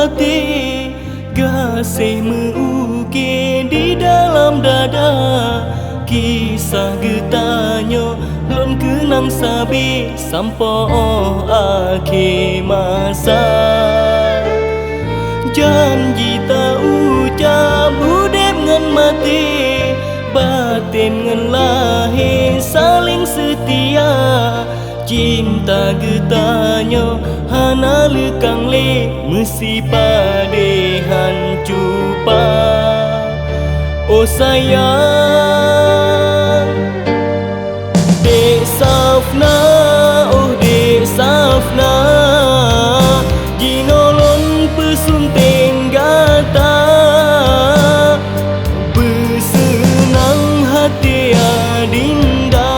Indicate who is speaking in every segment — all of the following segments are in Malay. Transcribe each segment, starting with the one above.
Speaker 1: hati, kasih mengukir di dalam dada. Kisah getanyo belum kenang sabi sampai akhir masa. Janji tak ucap budep ngan mati, batin ngan lahir saling setia. Cinta getanyo hana lekang le mesti padehan cupa. Oh sayang Dek Safna, oh Dek Safna, ginolong pesunting gata, bersenang hati adinda,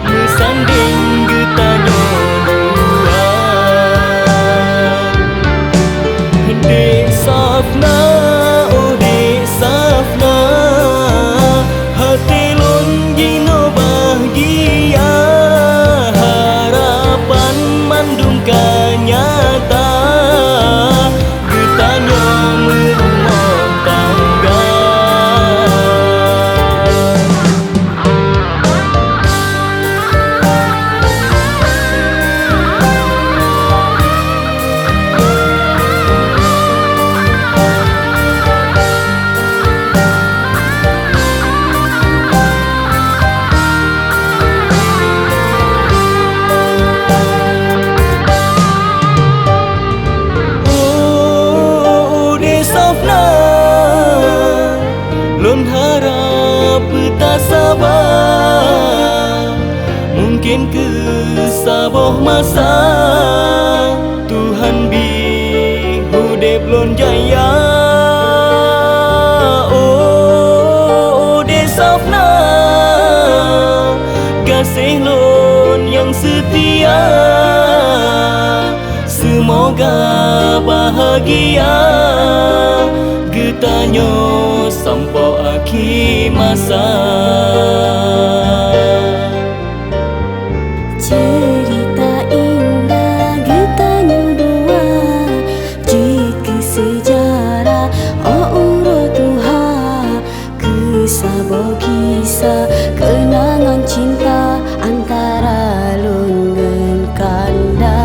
Speaker 1: mesanding getanyo dua. Dek Safna, oh Dek Safna, hati lon gino bahagia, harapan mandungkan nyata, getanyo merumah tangga. Lon harap tak sabar, mungkin ke saboh masa Tuhan bi hudep lon jaya. Oh Dek Safna, kasih lon yang setia, semoga bahagia getanyo sampai akhir masa.
Speaker 2: Cerita indah getanyo dua, jika sejarah urut Tuhan, kisah kenangan cinta antara lun ngan kanda.